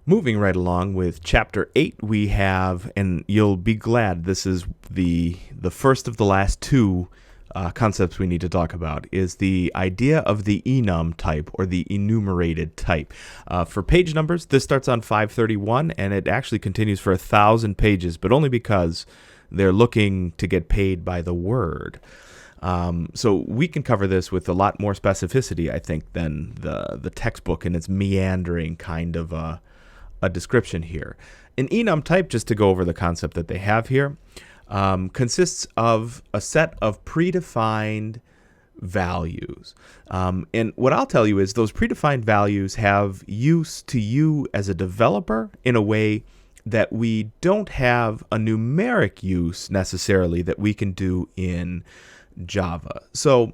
Moving right along with Chapter 8, we have, and you'll be glad this is the first of the last two concepts we need to talk about, is the idea of the enum type, or the enumerated type. For page numbers, this starts on 531, and it actually continues for 1,000 pages, but only because they're looking to get paid by the word. So we can cover this with a lot more specificity, I think, than the textbook and its meandering kind of a description here. An enum type, just to go over the concept that they have here, consists of a set of predefined values. And what I'll tell you is those predefined values have use to you as a developer in a way that we don't have a numeric use necessarily that we can do in Java. So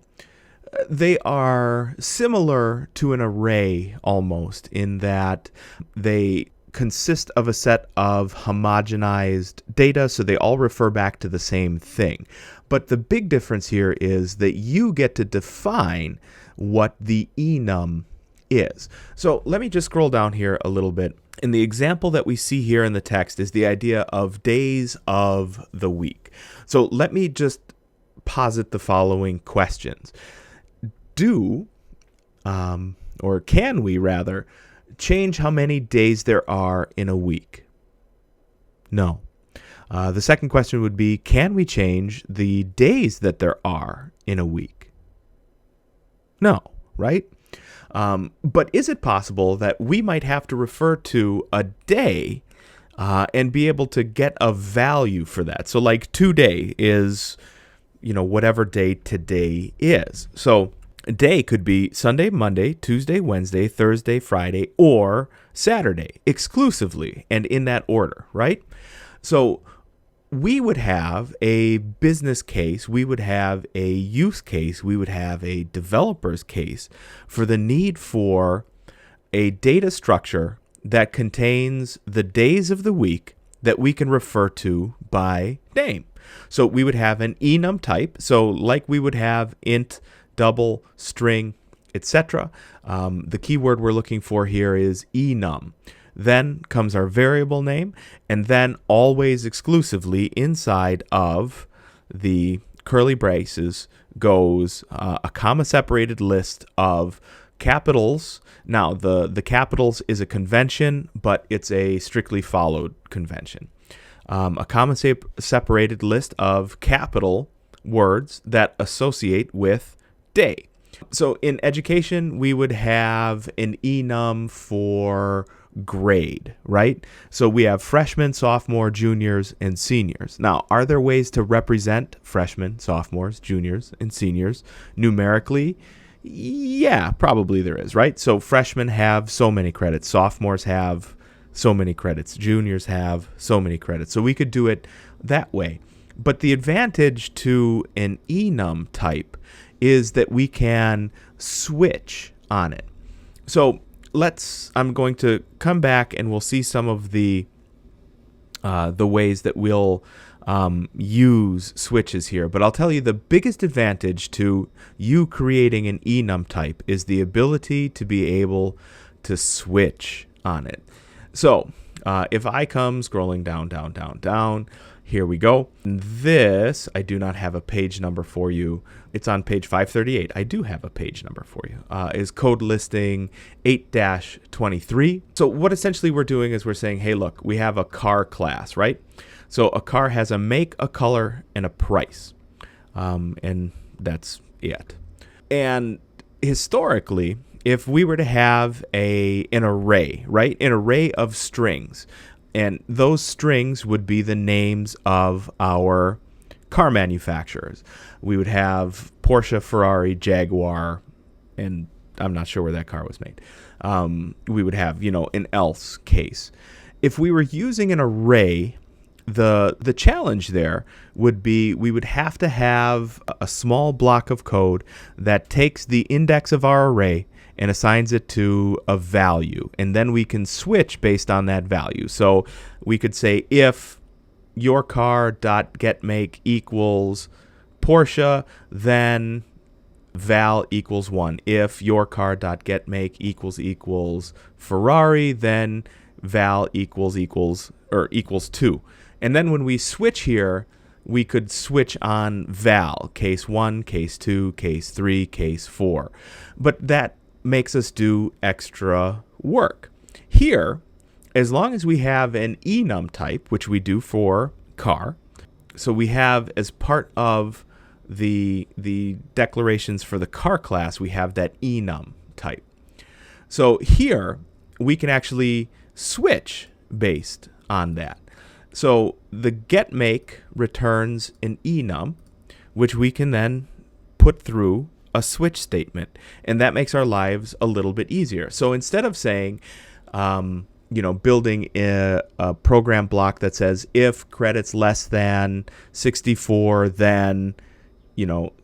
they are similar to an array almost in that they consist of a set of homogenized data, so they all refer back to the same thing. But the big difference here is that you get to define what the enum is. So let me just scroll down here a little bit. And the example that we see here in the text is the idea of days of the week. So let me just posit the following questions. Or can we rather, change how many days there are in a week? No. The second question would be, can we change the days that there are in a week? No, right? But is it possible that we might have to refer to a day and be able to get a value for that? So like today is, whatever day today is. So a day could be Sunday, Monday, Tuesday, Wednesday, Thursday, Friday, or Saturday exclusively, and in that order, right? So we would have a business case, we would have a use case, we would have a developer's case for the need for a data structure that contains the days of the week that we can refer to by name. So we would have an enum type, so like we would have int, double, string, etc. The keyword we're looking for here is enum. Then comes our variable name, and then always exclusively inside of the curly braces goes a comma-separated list of capitals. Now, the capitals is a convention, but it's a strictly followed convention. A comma-separated list of capital words that associate with day. So in education, we would have an enum for grade, right? So we have freshmen, sophomore, juniors, and seniors. Now, are there ways to represent freshmen, sophomores, juniors, and seniors numerically? Yeah, probably there is, right? So freshmen have so many credits, sophomores have so many credits, juniors have so many credits. So we could do it that way. But the advantage to an enum type is that we can switch on it. So I'm going to come back and we'll see some of the ways that we'll use switches here. But I'll tell you the biggest advantage to you creating an enum type is the ability to be able to switch on it. So if I come scrolling down, here we go. This, I do not have a page number for you. It's on page 538. I do have a page number for you. Is code listing 8-23. So what essentially we're doing is we're saying, hey, look, we have a car class, right? So a car has a make, a color, and a price. And that's it. And historically, if we were to have an array, right? An array of strings, and those strings would be the names of our car manufacturers. We would have Porsche, Ferrari, Jaguar, and I'm not sure where that car was made. We would have, an else case. If we were using an array, the challenge there would be we would have to have a small block of code that takes the index of our array and assigns it to a value, and then we can switch based on that value. So we could say if your car.getMake equals Porsche, then val equals 1. If your car.getMake equals Ferrari, then val equals 2. And then when we switch here, we could switch on val, case 1, case 2, case 3, case 4. But that makes us do extra work. Here, as long as we have an enum type, which we do for car, so we have as part of the declarations for the car class, we have that enum type. So here, we can actually switch based on that. So the getMake returns an enum, which we can then put through a switch statement, and that makes our lives a little bit easier. So instead of saying, building a program block that says if credits less than 64, then,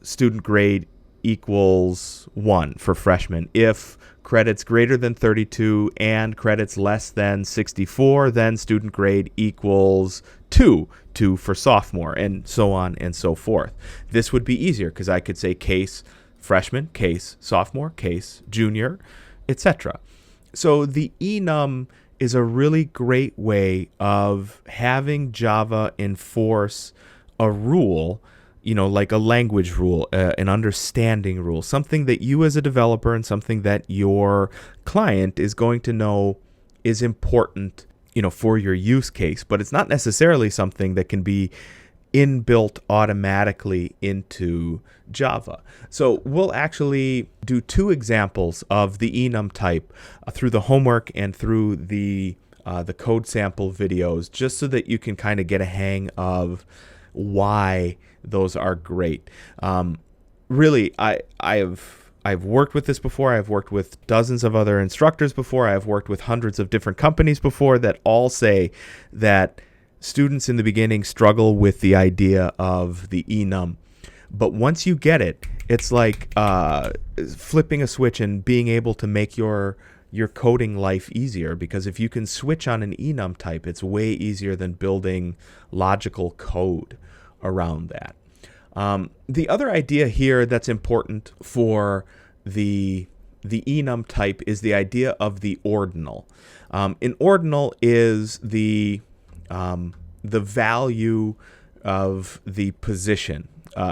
student grade equals 1 for freshmen. If credits greater than 32 and credits less than 64, then student grade equals 2 for sophomore, and so on and so forth. This would be easier because I could say case freshman, case sophomore, case junior, etc. So the enum is a really great way of having Java enforce a rule, like a language rule, an understanding rule, something that you as a developer and something that your client is going to know is important, for your use case. But it's not necessarily something that can be inbuilt automatically into Java. So we'll actually do 2 examples of the enum type through the homework and through the code sample videos, just so that you can kind of get a hang of why those are great. Really, I've worked with this before. I've worked with dozens of other instructors before. I've worked with hundreds of different companies before that all say that students in the beginning struggle with the idea of the enum. But once you get it, it's like flipping a switch and being able to make your coding life easier, because if you can switch on an enum type, it's way easier than building logical code around that. The other idea here that's important for the enum type is the idea of the ordinal. An ordinal is the value of the position.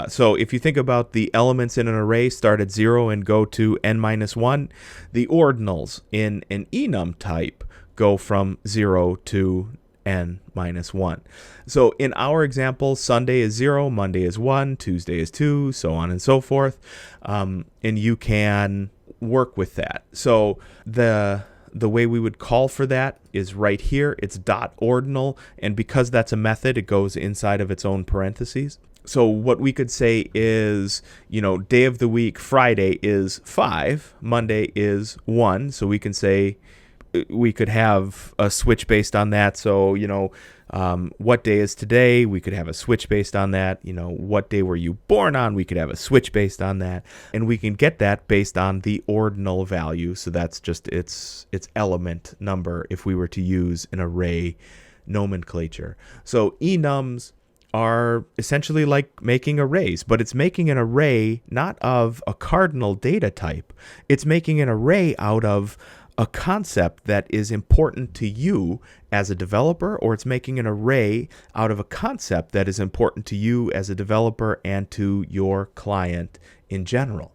So if you think about the elements in an array start at 0 and go to n-1, the ordinals in an enum type go from 0 to n-1. So in our example, Sunday is 0, Monday is 1, Tuesday is 2, so on and so forth. And you can work with that. So the way we would call for that is right here. It's .ordinal, and because that's a method, it goes inside of its own parentheses. So what we could say is, day of the week, Friday is 5, Monday is 1. So we can say, we could have a switch based on that. So, what day is today? We could have a switch based on that. What day were you born on? We could have a switch based on that. And we can get that based on the ordinal value. So that's just its element number if we were to use an array nomenclature. So enums are essentially like making arrays, but it's making an array not of a cardinal data type. It's making an array out of a concept that is important to you as a developer, or it's making an array out of a concept that is important to you as a developer and to your client in general.